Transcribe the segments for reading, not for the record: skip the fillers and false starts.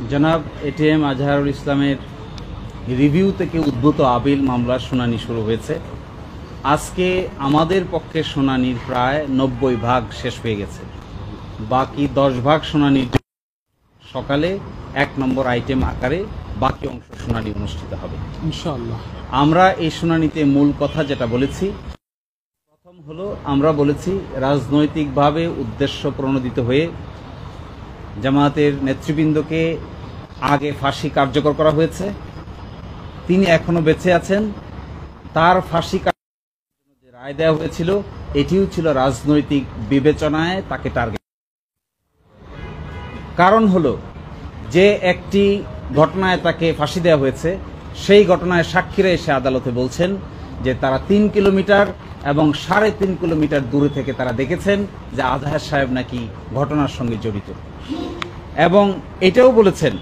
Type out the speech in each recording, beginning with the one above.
জনাব এটিএম আজহারুল ইসলামের রিভিউ থেকে উদ্ভূত আপিল মামলার শুনানি শুরু হয়েছে। আজকে আমাদের পক্ষে শুনানির প্রায় 90 ভাগ শেষ হয়ে গেছে। বাকি 10 ভাগ শুনানির সকালে 1 নম্বর আইটেম আকারে বাকি অংশ শুনানি অনুষ্ঠিত হবে ইনশাআল্লাহ। আমরা এই শুনানিতে মূল কথা যেটা বলেছি, প্রথম হলো আমরা বলেছি রাজনৈতিকভাবে উদ্দেশ্য প্রণোদিত হয়ে জামায়াতের নেতৃবৃন্দকে আগে ফাঁসি কার্যকর করা হয়েছে। তিনি এখনো বেঁচে আছেন। তার ফাঁসি যে রায় দেওয়া হয়েছিল এটিও ছিল রাজনৈতিক বিবেচনায় তাকে টার্গেট। কারণ হলো যে একটি ঘটনায় তাকে ফাঁসি দেওয়া হয়েছে, সেই ঘটনায় সাক্ষীরা এসে আদালতে বলছেন যে তারা 3 কিলোমিটার এবং 3.5 কিলোমিটার দূরে থেকে তারা দেখেছেন যে আজহার সাহেব নাকি ঘটনার সঙ্গে জড়িত। এবং এটাও বলেছেন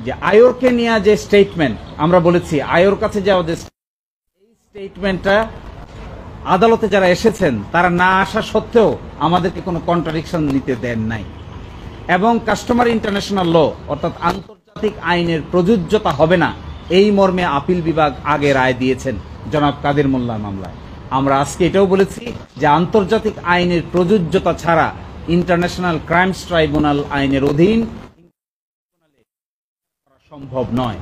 যে আয়োরকে নিয়ে যে স্টেটমেন্ট আমরা বলেছি, আয়োর কাছে যাওয়া যে এই স্টেটমেন্টটা আদালতে যারা এসেছেন তারা না আসা সত্ত্বেও আমাদেরকে কোনো কন্ট্রাডিকশন নিতে দেন নাই। এবং কাস্টমার ইন্টারন্যাশনাল ল অর্থাৎ আন্তর্জাতিক আইনের প্রযোজ্যতা হবে না এই মর্মে আপিল বিভাগ আগে রায় দিয়েছেন জনাব কাদের মোল্লার মামলায়। আমরা আজকে এটাও বলেছি যে আন্তর্জাতিক আইনের প্রযোজ্যতা ছাড়া ইন্টারন্যাশনাল ক্রাইমস ট্রাইব্যুনাল আইনের অধীন সম্ভব নয়।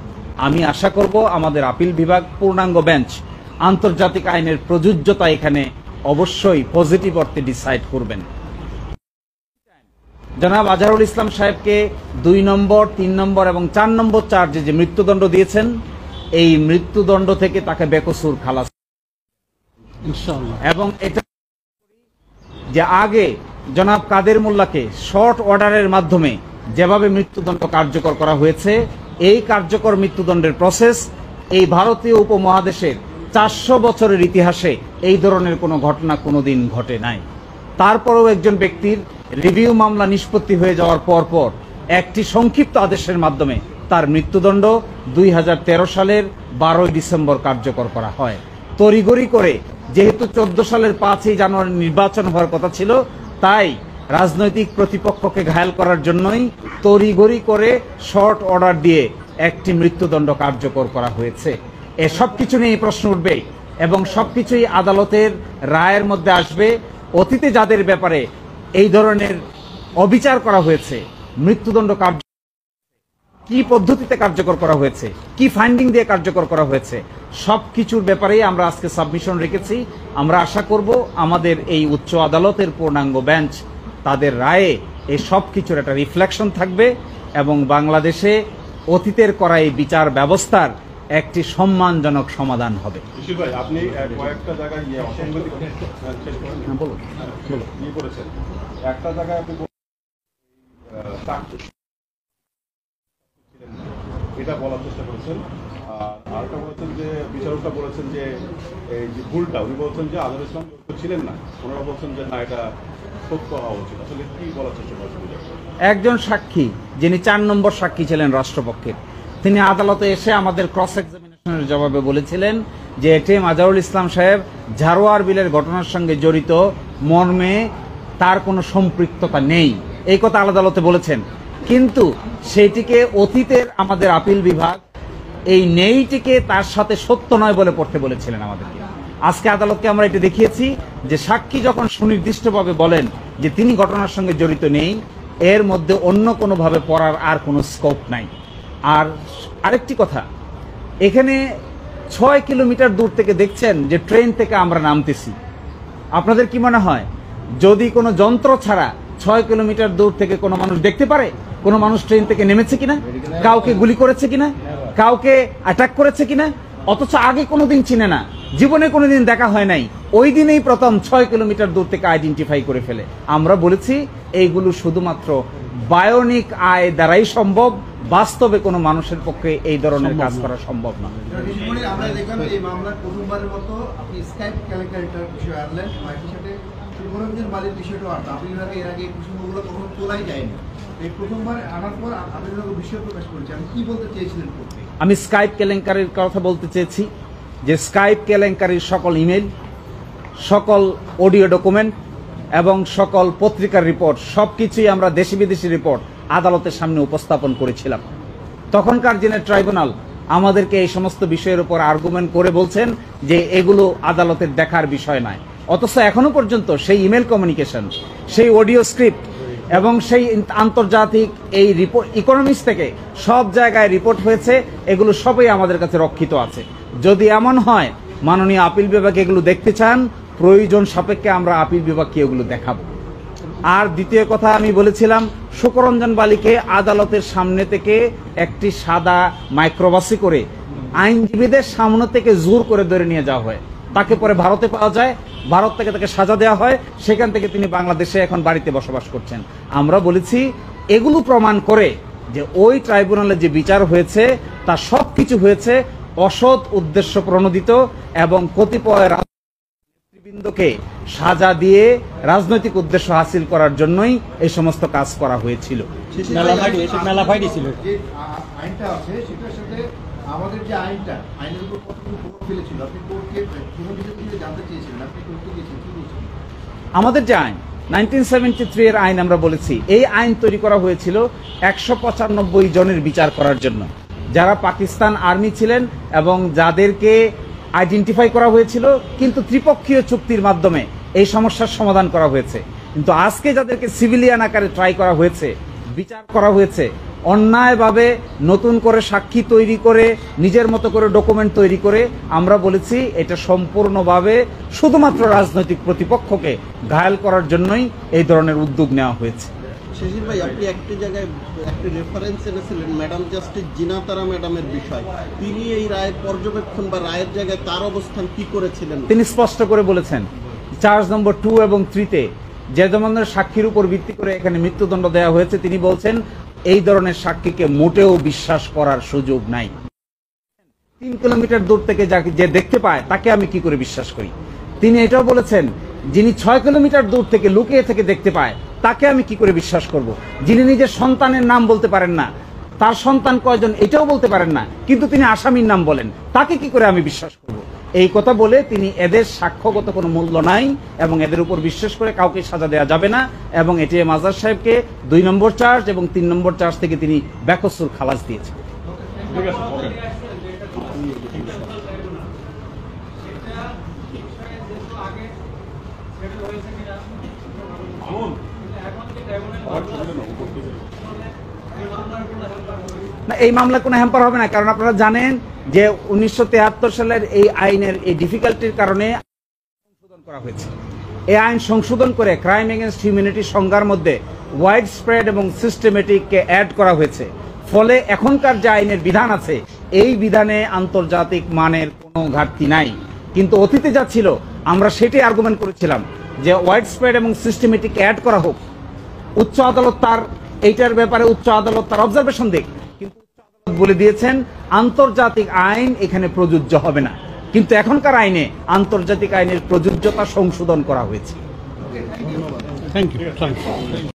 আমি আশা করব আমাদের আপিল বিভাগ পূর্ণাঙ্গ বেঞ্চ আন্তর্জাতিক আইনের প্রযোজ্যতা এখানে অবশ্যই পজিটিভ অর্থে ডিসাইড করবেন। জনাব আজহারুল ইসলাম সাহেবকে 2 নম্বর, 3 নম্বর এবং 4 নম্বর চার্জে যে মৃত্যুদণ্ড দিয়েছেন, এই মৃত্যুদণ্ড থেকে তাকে বেকসুর খালাস ইনশাআল্লাহ। এবং এটা যে আগে জনাব কাদের মোল্লাকে শর্ট অর্ডারের মাধ্যমে যেভাবে মৃত্যুদণ্ড কার্যকর করা হয়েছে, এই কার্যকর মৃত্যুদণ্ডের প্রসেস এই ভারতীয় উপমহাদেশের 400 বছরের ইতিহাসে এই ধরনের কোনো ঘটনা কোনোদিন ঘটে নাই। তারপরেও একজন ব্যক্তির রিভিউ মামলা নিষ্পত্তি হয়ে যাওয়ার পর একটি সংক্ষিপ্ত আদেশের মাধ্যমে তার মৃত্যুদণ্ড 2013 সালের 12 ডিসেম্বর কার্যকর করা হয়। তড়িঘড়ি করে, যেহেতু 14 সালের 5ই জানুয়ারি নির্বাচন হওয়ার কথা ছিল, তাই রাজনৈতিক প্রতিপক্ষকে ঘায়াল করার জন্যই তড়িঘড়ি করে শর্ট অর্ডার দিয়ে একটি মৃত্যুদণ্ড কার্যকর করা হয়েছে। এসব কিছু নিয়ে প্রশ্ন উঠবে এবং সবকিছুই আদালতের রায়ের মধ্যে আসবে। অতীতে যাদের ব্যাপারে এই ধরনের অবিচার করা হয়েছে, মৃত্যুদণ্ড কি পদ্ধতিতে কার্যকর করা হয়েছে, কি ফাইন্ডিং দিয়ে কার্যকর করা হয়েছে, সবকিছুর ব্যাপারেই আমরা আজকে সাবমিশন রেখেছি। আমরা আশা করব আমাদের এই উচ্চ আদালতের পূর্ণাঙ্গ বেঞ্চ তাদের রায়ে এই সব কিছুর একটা রিফ্লেকশন থাকবে এবং বাংলাদেশে অতীতের করা এই বিচার ব্যবস্থার একটি সম্মানজনক সমাধান হবে। আপনি কয়েকটা জায়গায় একটা জায়গায় আপনি এটা বলার চেষ্টা করেছেন, আর আরেকটা বলেছেন যে বিচারকটা বলেছেন যে এই যে ভুলটা উনি বলছেন যে আজহারুল ইসলাম ছিলেন না, ওনারা বলছেন যে না এটা সত্য হওয়া উচিত। আসলে কি বলার চেষ্টা করেছেন? একজন সাক্ষী যিনি 4 নম্বর সাক্ষী ছিলেন রাষ্ট্রপক্ষের, তিনি আদালতে এসে আমাদের ক্রস এক্সামিনেশনের জবাবে বলেছিলেন যে এটিএম আজহারুল ইসলাম সাহেব ঝাড়ুয়ার বিলের ঘটনার সঙ্গে জড়িত মর্মে তার কোনো সম্পৃক্ততা নেই, এই কথা আদালতে বলেছেন। কিন্তু সেইটিকে অতীতের আমাদের আপিল বিভাগ এই নেইটিকে তার সাথে সত্য নয় বলে পড়তে বলেছিলেন আমাদেরকে। আজকে আদালতকে আমরা এটা দেখিয়েছি যে সাক্ষী যখন সুনির্দিষ্টভাবে বলেন যে তিনি ঘটনার সঙ্গে জড়িত নেই, এর মধ্যে অন্য কোনোভাবে পড়ার আর কোনো স্কোপ নাই। আর আরেকটি কথা, এখানে 6 কিলোমিটার দূর থেকে দেখছেন যে ট্রেন থেকে আমরা নামতেছি। আপনাদের কি মনে হয় যদি কোনো যন্ত্র ছাড়া 6 কিলোমিটার দূর থেকে কোনো মানুষ দেখতে পারে কোনো মানুষ ট্রেন থেকে নেমেছে কিনা, কাউকে গুলি করেছে কিনা, কাউকে অ্যাটাক করেছে কিনা? অথচ আগে কোনোদিন চিনে না, জীবনে কোনোদিন দেখা হয় নাই, ওই দিনেই প্রথম 6 কিলোমিটার দূর থেকে আইডেন্টিফাই করে ফেলে। আমরা বলেছি এইগুলো শুধুমাত্র বায়োনিক আই দ্বারাই সম্ভব, বাস্তবে কোনো মানুষের পক্ষে এই ধরনের কাজ করা সম্ভব না। আমরা দেখলাম এই মামলার প্রথমবারের মতো আপনি স্কাইপ ক্যালেন্ডারটার বিষয় আনলেন, একই সাথে শুভরঞ্জন বালির বিষয়টা আপিল বিভাগে এর আগে এই প্রসঙ্গগুলো কখনো তোলাই যায়নি। এই প্রথমবার আনার পর আপিল বিভাগ বিষয় প্রকাশ করেছে। আমি কি বলতে চেয়েছিলেন? আমি স্কাইপ কেলেঙ্কারির কথা বলতে চেয়েছি যে স্কাইপ কেলেঙ্কারির সকল ইমেল, সকল অডিও ডকুমেন্ট এবং সকল পত্রিকার রিপোর্ট, সবকিছুই আমরা দেশি বিদেশি রিপোর্ট আদালতের সামনে উপস্থাপন করেছিলাম। তখনকার দিনের ট্রাইব্যুনাল আমাদেরকে এই সমস্ত বিষয়ের উপর আর্গুমেন্ট করে বলছেন যে এগুলো আদালতের দেখার বিষয় নয়, অথচ এখনো পর্যন্ত সেই ইমেল কমিউনিকেশন, সেই অডিও স্ক্রিপ্ট এবং সেই আন্তর্জাতিক এই রিপোর্ট ইকোনমিক্স থেকে সব জায়গায় রিপোর্ট হয়েছে, এগুলো সবই আমাদের কাছে রক্ষিত আছে। যদি এমন হয় মাননীয় আপিল বিভাগ এগুলো দেখতে চান, প্রয়োজন সাপেক্ষে আমরা আপিল বিভাগকে এগুলো দেখাবো। আর দ্বিতীয় কথা আমি বলেছিলাম, সুকরঞ্জন বালিকে আদালতের সামনে থেকে একটি সাদা মাইক্রোবাসে করে আইনজীবীদের সামনে থেকে জোর করে ধরে নিয়ে যাওয়া হয়, তাকে পরে ভারতে পাওয়া যায়, ভারত থেকে তাকে সাজা দেওয়া হয়, সেখান থেকে তিনি বাংলাদেশে এখন বাড়িতে বসবাস করছেন। আমরা বলেছি এগুলো প্রমাণ করে যে ওই ট্রাইব্যুনালে যে বিচার হয়েছে তা সব কিছু হয়েছে অসৎ উদ্দেশ্য প্রণোদিত এবং কতিপয় নেতৃবৃন্দকে সাজা দিয়ে রাজনৈতিক উদ্দেশ্য হাসিল করার জন্যই এই সমস্ত কাজ করা হয়েছিল। মেলা ফাইডি ছিল। যে আইনটা আছে সেটার সাথে আমাদের যে আইনের উপর কতটুকু প্রভাব ফেলেছিল, আপনি কোর্টকে জানতে চেয়েছিলেন, আপনি কোর্টকে গিয়েছেন, কি বলছেন? আমাদের যে আইন 1973 এর আইন আমরা বলেছি, এই আইন তৈরি করা হয়েছিল 195 জনের বিচার করার জন্য, যারা পাকিস্তান আর্মি ছিলেন এবং যাদেরকে আইডেন্টিফাই করা হয়েছিল, কিন্তু ত্রিপক্ষীয় চুক্তির মাধ্যমে এই সমস্যার সমাধান করা হয়েছে। কিন্তু আজকে যাদেরকে সিভিলিয়ান আকারে ট্রাই করা হয়েছে, বিচার করা হয়েছে, অন্যায়ভাবে নতুন করে সাক্ষী তৈরি করে নিজের মতো করে ডকুমেন্ট তৈরি করে, আমরা বলেছি এটা সম্পূর্ণভাবে শুধুমাত্র রাজনৈতিক প্রতিপক্ষকে ঘায়েল করার জন্যই এই ধরনের উদ্যোগ নেওয়া হয়েছে। শিশির ভাই, আপনি একটি জায়গায় একটি রেফারেন্স এনেছিলেন ম্যাডাম জাস্টিস জিনাতারা ম্যাডামের বিষয়। তিনি এই রায়ের পর্যবেক্ষণ বা রায়ের জায়গায় তার অবস্থান কি করেছিলেন? তিনি স্পষ্ট করে বলেছেন চার্জ নম্বর 2 এবং 3-তে যে ধরনের সাক্ষীর উপর ভিত্তি করে এখানে মৃত্যুদণ্ড দেওয়া হয়েছে, তিনি বলছেন এই ধরনের সাক্ষীকে মোটেও বিশ্বাস করার সুযোগ নাই। 3 কিলোমিটার দূর থেকে যে দেখতে পায় তাকে আমি কি করে বিশ্বাস করি। তিনি এটাও বলেছেন যিনি 6 কিলোমিটার দূর থেকে লুকিয়ে থেকে দেখতে পায় তাকে আমি কি করে বিশ্বাস করব। যিনি নিজের সন্তানের নাম বলতে পারেন না, তার সন্তান কয়জন এটাও বলতে পারেন না, কিন্তু তিনি আসামির নাম বলেন, তাকে কি করে আমি বিশ্বাস করব। এই কথা বলে তিনি এদের সাক্ষ্যগত কোনো মূল্য নাই এবং এদের উপর বিশ্বাস করে কাউকে সাজা দেওয়া যাবে না, এবং এটিএম আজহার সাহেবকে 2 নম্বর চার্জ এবং 3 নম্বর চার্জ থেকে তিনি বেকসুর খালাস দিয়েছেন। ঠিক আছে, ওকে। না, এই মামলা কোনো হ্যাম্পার হবে না, কারণ আপনারা জানেন যে 1973 সালের এই আইনের এই ডিফিকাল্টির কারণে সংশোধন করা হয়েছে। এই আইন সংশোধন করে ক্রাইম এগেনস্ট হিউম্যানিটি সংজ্ঞার মধ্যে ওয়াইড স্প্রেড এবং সিস্টেমেটিককে অ্যাড করা হয়েছে। ফলে এখনকার যে আইনের বিধান আছে এই বিধানে আন্তর্জাতিক মানের কোনো ঘাটতি নাই, কিন্তু অতীতে যা ছিল আমরা সেটাই আর্গুমেন্ট করেছিলাম যে ওয়াইড স্প্রেড এবং সিস্টেমেটিক অ্যাড করা হোক। উচ্চ আদালত তার এইটার ব্যাপারে উচ্চ আদালত তার অবজারভেশন দেখ, কিন্তু উচ্চ আদালত বলে দিয়েছেন আন্তর্জাতিক আইন এখানে প্রযোজ্য হবে না, কিন্তু এখনকার আইনে আন্তর্জাতিক আইনের প্রযোজ্যতা সংশোধন করা হয়েছে। Thank you.